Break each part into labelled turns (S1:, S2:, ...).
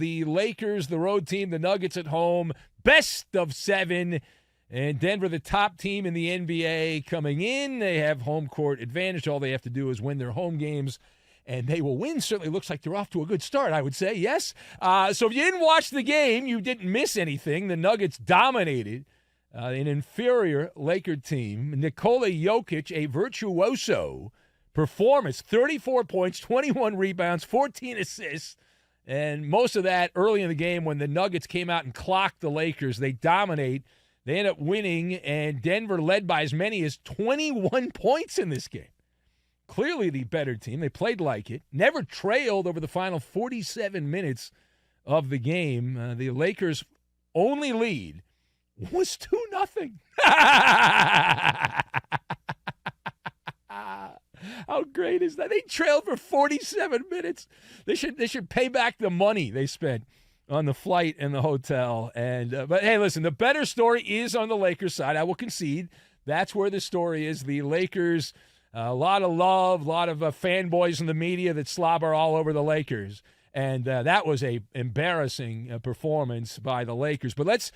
S1: the Lakers, the road team, the Nuggets at home, best of 7. And Denver, the top team in the NBA, coming in. They have home court advantage. All they have to do is win their home games, and they will win. Certainly looks like they're off to a good start, I would say, yes. So if you didn't watch the game, you didn't miss anything. The Nuggets dominated an inferior Laker team. Nikola Jokic, a virtuoso performance, 34 points, 21 rebounds, 14 assists, and most of that early in the game when the Nuggets came out and clocked the Lakers. They dominate. They end up winning, and Denver led by as many as 21 points in this game. Clearly the better team. They played like it. Never trailed over the final 47 minutes of the game. The Lakers' only lead was 2-0. How great is that? They trailed for 47 minutes. They should pay back the money they spent on the flight and the hotel. But hey, listen, the better story is on the Lakers side. I will concede that's where the story is. The Lakers, a lot of love, a lot of fanboys in the media that slobber all over the Lakers. And that was a embarrassing performance by the Lakers. But let's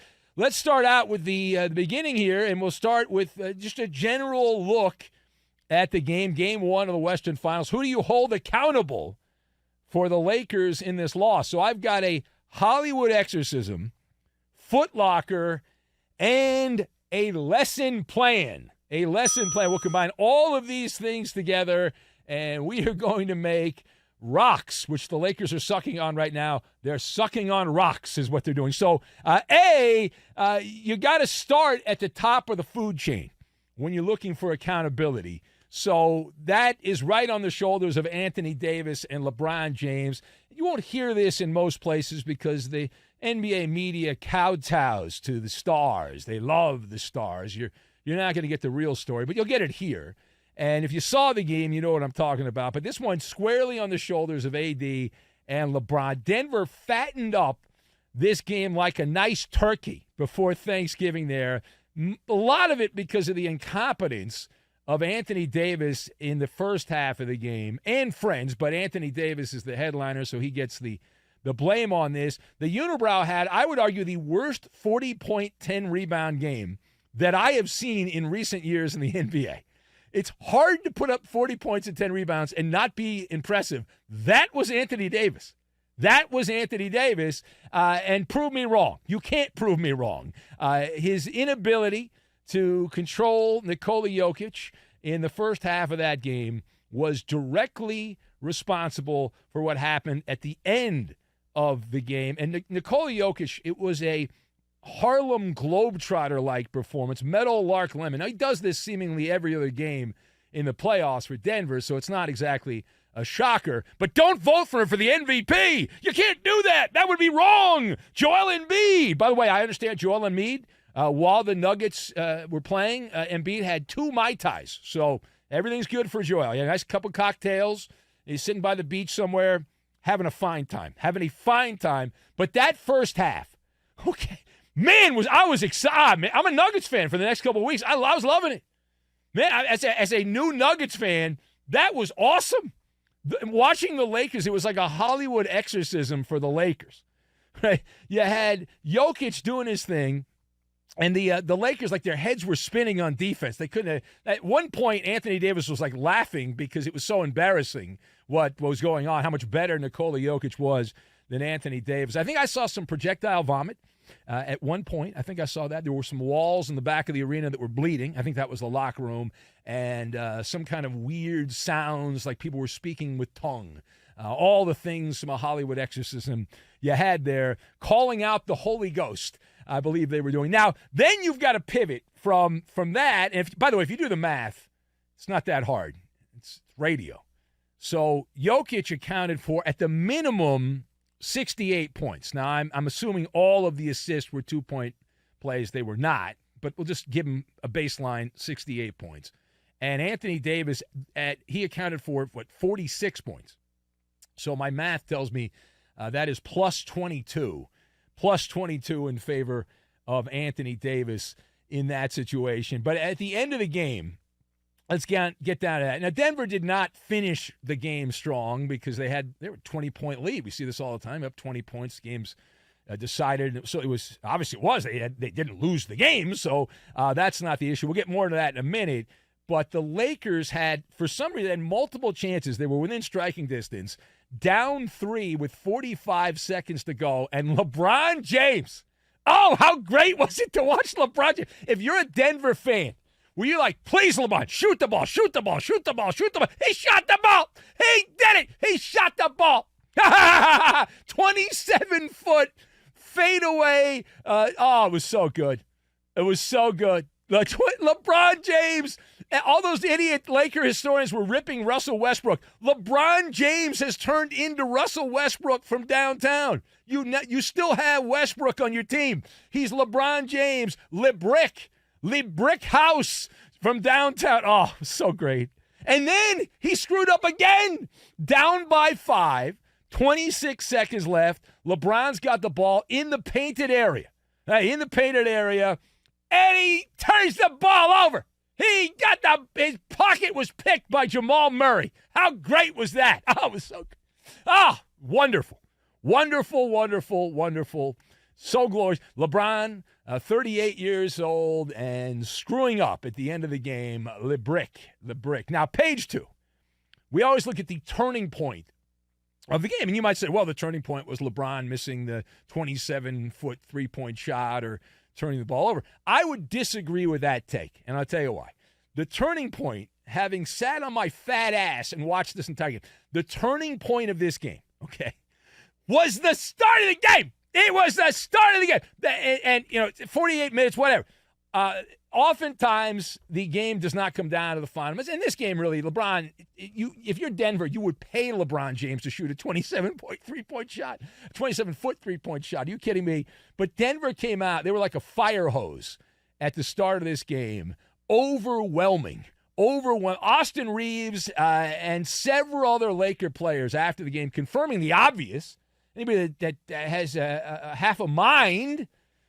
S1: start out with the beginning here, and we'll start with just a general look at the game 1 of the Western Finals. Who do you hold accountable for the Lakers in this loss? So I've got a Hollywood exorcism, Foot Locker, and a lesson plan. A lesson plan. We'll combine all of these things together, and we are going to make rocks, which the Lakers are sucking on right now. They're sucking on rocks is what they're doing. So, you got to start at the top of the food chain when you're looking for accountability. So that is right on the shoulders of Anthony Davis and LeBron James. You won't hear this in most places because the NBA media kowtows to the stars. They love the stars. You're not going to get the real story, but you'll get it here. And if you saw the game, you know what I'm talking about. But this one squarely on the shoulders of AD and LeBron. Denver fattened up this game like a nice turkey before Thanksgiving there. A lot of it because of the incompetence of Anthony Davis in the first half of the game and friends, but Anthony Davis is the headliner, so he gets the blame on this. The Unibrow had, I would argue, the worst 40-point, 10-rebound game that I have seen in recent years in the NBA. It's hard to put up 40 points and 10 rebounds and not be impressive. That was Anthony Davis. And prove me wrong. You can't prove me wrong. His inability to control Nikola Jokic in the first half of that game was directly responsible for what happened at the end of the game. And Nikola Jokic, it was a Harlem Globetrotter-like performance, Meadowlark Lemon. Now, he does this seemingly every other game in the playoffs for Denver, so it's not exactly a shocker. But don't vote for him for the MVP. You can't do that. That would be wrong. Joel Embiid. By the way, I understand Joel Embiid, while the Nuggets were playing, Embiid had 2 Mai Tais. So everything's good for Joel. He had a nice couple cocktails. He's sitting by the beach somewhere having a fine time. But that first half, okay, man, I was excited. Man, I'm a Nuggets fan for the next couple of weeks. I was loving it. Man, as a new Nuggets fan, that was awesome. Watching the Lakers, it was like a Hollywood exorcism for the Lakers. Right? You had Jokic doing his thing, and the Lakers, like, their heads were spinning on defense. They couldn't. At one point, Anthony Davis was like laughing because it was so embarrassing what was going on, how much better Nikola Jokic was than Anthony Davis. I think I saw some projectile vomit at one point. I think I saw that. There were some walls in the back of the arena that were bleeding. I think that was the locker room. And some kind of weird sounds like people were speaking with tongue. All the things from a Hollywood exorcism you had there, calling out the Holy Ghost, I believe they were doing. Now, then you've got to pivot from that. And by the way, if you do the math, it's not that hard. It's radio. So Jokic accounted for, at the minimum, 68 points. Now, I'm assuming all of the assists were 2-point plays. They were not, but we'll just give him a baseline 68 points. And Anthony Davis, he accounted for, 46 points. So my math tells me that is plus 22 in favor of Anthony Davis in that situation. But at the end of the game, let's get down to that. Now, Denver did not finish the game strong because they were a 20-point lead. We see this all the time, up 20 points. Games decided. So it was obviously they didn't lose the game. So that's not the issue. We'll get more to that in a minute. But the Lakers had, for some reason, multiple chances. They were within striking distance, down 3 with 45 seconds to go, and LeBron James. Oh, how great was it to watch LeBron James? If you're a Denver fan, were you like, please, LeBron, shoot the ball, shoot the ball, shoot the ball, shoot the ball. He shot the ball. He did it. He shot the ball. 27-foot fadeaway. It was so good. It was so good. LeBron James, all those idiot Laker historians were ripping Russell Westbrook. LeBron James has turned into Russell Westbrook from downtown. You still have Westbrook on your team. He's LeBron James, Le Brick House from downtown. Oh, so great. And then he screwed up again. Down by 5, 26 seconds left. LeBron's got the ball in the painted area. And he turns the ball over. His pocket was picked by Jamal Murray. How great was that? Oh, it was so good. Oh, wonderful. Wonderful, wonderful, wonderful. So glorious. LeBron, 38 years old and screwing up at the end of the game. Le Brick. Now, page 2. We always look at the turning point of the game. And you might say, well, the turning point was LeBron missing the 27-foot three-point shot or turning the ball over. I would disagree with that take, and I'll tell you why. The turning point, having sat on my fat ass and watched this entire game, the turning point of this game, okay, was the start of the game. It was the start of the game. And 48 minutes, whatever. Oftentimes, the game does not come down to the final minutes. In this game, really, LeBron, if you're Denver, you would pay LeBron James to shoot a 27-foot three-point shot. Are you kidding me? But Denver came out. They were like a fire hose at the start of this game. Overwhelming. Austin Reeves and several other Laker players after the game confirming the obvious. Anybody that has a half a mind,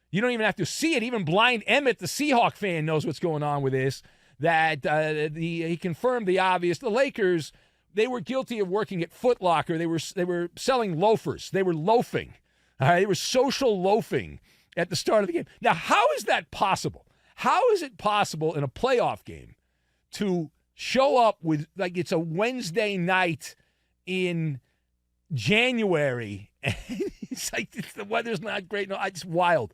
S1: you don't even have to see it. Even blind Emmett, the Seahawk fan, knows what's going on with this. That he confirmed the obvious. The Lakers, they were guilty of working at Foot Locker. They were selling loafers. They were loafing. They were social loafing at the start of the game. Now, how is that possible? How is it possible in a playoff game to show up with, like, it's a Wednesday night in January, and it's like the weather's not great? No, it's wild.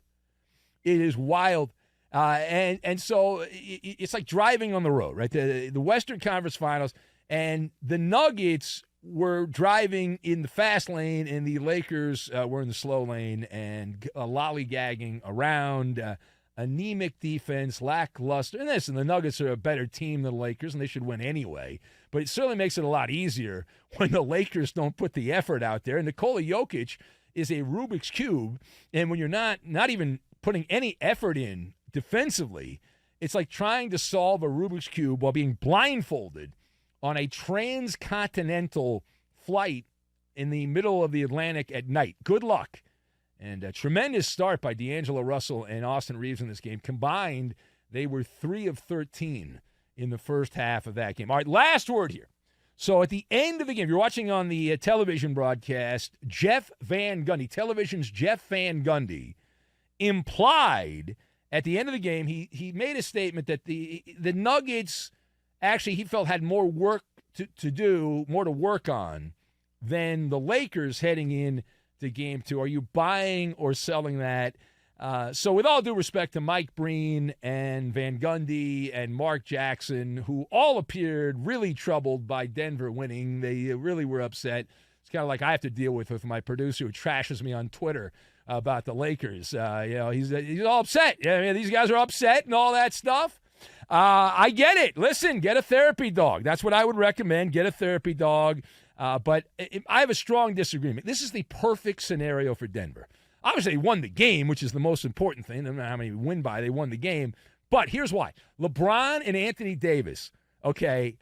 S1: It is wild. And so it's like driving on the road, right? The Western Conference Finals, and the Nuggets were driving in the fast lane, and the Lakers were in the slow lane and lollygagging around. Anemic defense, lackluster. And the Nuggets are a better team than the Lakers, and they should win anyway. But it certainly makes it a lot easier when the Lakers don't put the effort out there. And Nikola Jokic is a Rubik's Cube, and when you're not even putting any effort in defensively, it's like trying to solve a Rubik's Cube while being blindfolded on a transcontinental flight in the middle of the Atlantic at night. Good luck. And a tremendous start by D'Angelo Russell and Austin Reeves in this game. Combined, they were 3 of 13 in the first half of that game. All right, last word here. So at the end of the game, you're watching on the television broadcast, Jeff Van Gundy, television's Jeff Van Gundy, implied at the end of the game, he made a statement that the Nuggets actually, he felt, had more work to do, more to work on than the Lakers heading in to Game 2. Are you buying or selling that? So with all due respect to Mike Breen and Van Gundy and Mark Jackson, who all appeared really troubled by Denver winning, they really were upset. It's kind of like I have to deal with my producer who trashes me on Twitter about the Lakers. He's all upset. These guys are upset and all that stuff. I get it. Listen, get a therapy dog. That's what I would recommend. Get a therapy dog. But I have a strong disagreement. This is the perfect scenario for Denver. Obviously, they won the game, which is the most important thing. I don't know how many win by. They won the game. But here's why. LeBron and Anthony Davis, okay,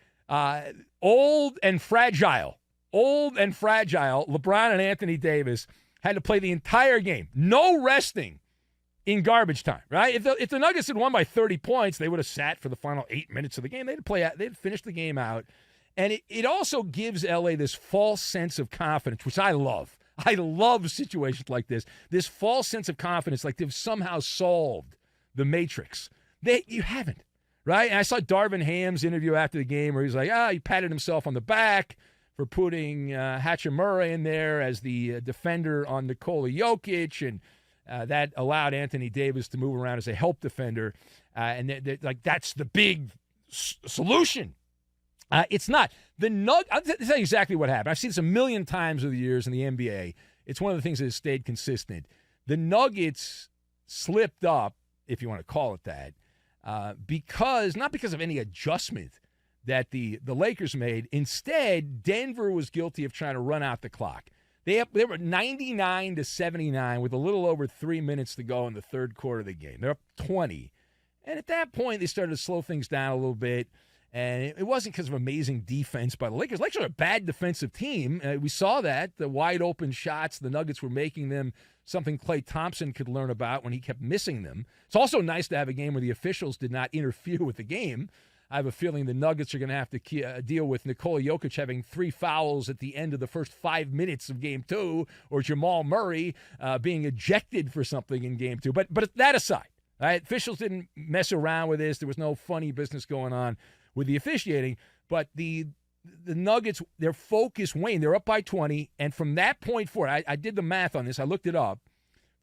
S1: old and fragile. LeBron and Anthony Davis had to play the entire game. No resting in garbage time, right? If the Nuggets had won by 30 points, they would have sat for the final 8 minutes of the game. They'd finish the game out. And it also gives LA this false sense of confidence, which I love. I love situations like this. This false sense of confidence, like they've somehow solved the Matrix. You haven't, right? And I saw Darvin Ham's interview after the game where he's like, he patted himself on the back for putting Hachimura in there as the defender on Nikola Jokic, and that allowed Anthony Davis to move around as a help defender. And that's the big solution. It's not. I'll tell you exactly what happened. I've seen this a million times over the years in the NBA. It's one of the things that has stayed consistent. The Nuggets slipped up, if you want to call it that, not because of any adjustment that the Lakers made. Instead, Denver was guilty of trying to run out the clock. They were 99-79 with a little over 3 minutes to go in the third quarter of the game. They're up 20. And at that point, they started to slow things down a little bit. And it wasn't because of amazing defense by the Lakers. The Lakers are a bad defensive team. We saw that. The wide-open shots, the Nuggets were making them, something Klay Thompson could learn about when he kept missing them. It's also nice to have a game where the officials did not interfere with the game. I have a feeling the Nuggets are going to have to deal with Nikola Jokic having 3 fouls at the end of the first 5 minutes of Game 2, or Jamal Murray being ejected for something in Game 2. But that aside, right, officials didn't mess around with this. There was no funny business going on with the officiating, but the Nuggets, their focus waned. They're up by 20, and from that point forward, I did the math on this. I looked it up.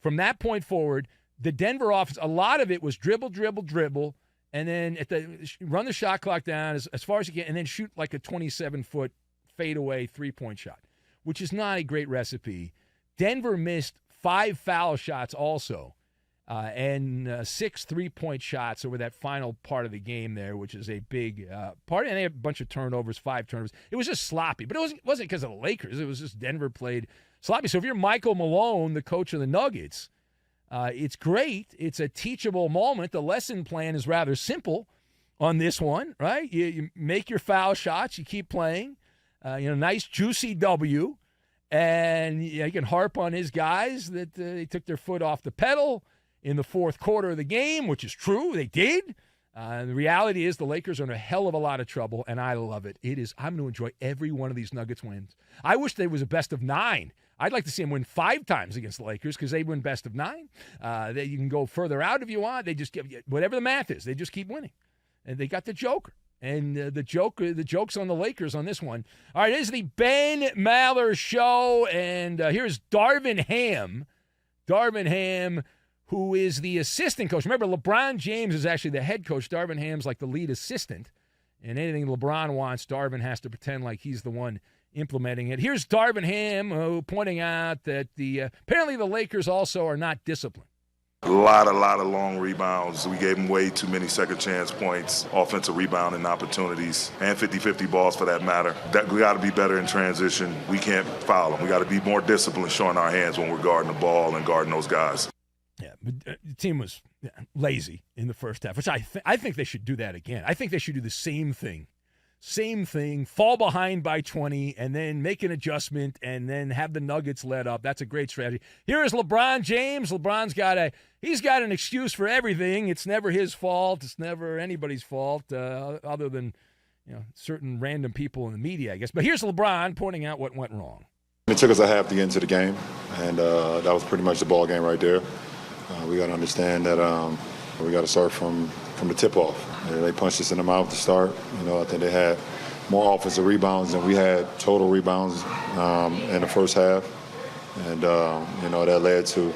S1: From that point forward, the Denver offense, a lot of it was dribble, and then run the shot clock down as far as you can, and then shoot like a 27-foot fadeaway three-point shot, which is not a great recipe. Denver missed 5 foul shots also, and 6 3-point shots over that final part of the game there, which is a big part. And they had a bunch of turnovers, 5 turnovers. It was just sloppy. But it wasn't because of the Lakers. It was just Denver played sloppy. So if you're Michael Malone, the coach of the Nuggets, it's great. It's a teachable moment. The lesson plan is rather simple on this one, right? You make your foul shots. You keep playing. Nice, juicy W. And you can harp on his guys that they took their foot off the pedal in the fourth quarter of the game, which is true. They did. The reality is the Lakers are in a hell of a lot of trouble, and I love it. I'm going to enjoy every one of these Nuggets wins. I wish there was a best of 9. I'd like to see them win 5 times against the Lakers because they win best of 9. You can go further out if you want. They just give whatever the math is. They just keep winning, and they got the Joker. And the joke's on the Lakers on this one. All right, it is the Ben Maller Show, and here's Darvin Ham. Darvin Ham, who is the assistant coach. Remember, LeBron James is actually the head coach. Darvin Ham's like the lead assistant. And anything LeBron wants, Darvin has to pretend like he's the one implementing it. Here's Darvin Ham pointing out that apparently the Lakers also are not disciplined.
S2: A lot of long rebounds. We gave them way too many second chance points, offensive rebounding opportunities, and 50-50 balls for that matter. We got to be better in transition. We can't foul them. We got to be more disciplined showing our hands when we're guarding the ball and guarding those guys.
S1: Yeah, but the team was lazy in the first half, which I think they should do that again. I think they should do the same thing, fall behind by 20, and then make an adjustment, and then have the Nuggets let up. That's a great strategy. Here is LeBron James. LeBron's got an excuse for everything. It's never his fault. It's never anybody's fault, other than certain random people in the media, I guess. But here's LeBron pointing out what went wrong.
S3: It took us a half to get into the game, and that was pretty much the ball game right there. We got to understand that we got to start from the tip-off. They punched us in the mouth to start. I think they had more offensive rebounds than we had total rebounds in the first half. And, that led to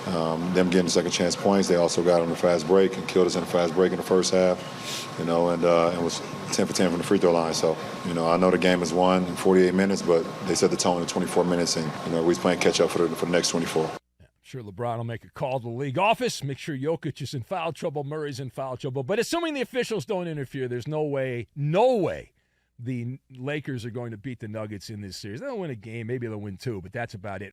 S3: them getting second chance points. They also got on the fast break and killed us in the fast break in the first half, and was 10 for 10 from the free throw line. So, I know the game is won in 48 minutes, but they set the tone in 24 minutes, and, we was playing catch-up for the next 24.
S1: Sure, LeBron will make a call to the league office, make sure Jokic is in foul trouble, Murray's in foul trouble. But assuming the officials don't interfere, there's no way the Lakers are going to beat the Nuggets in this series. They'll win a game, maybe they'll win 2, but that's about it.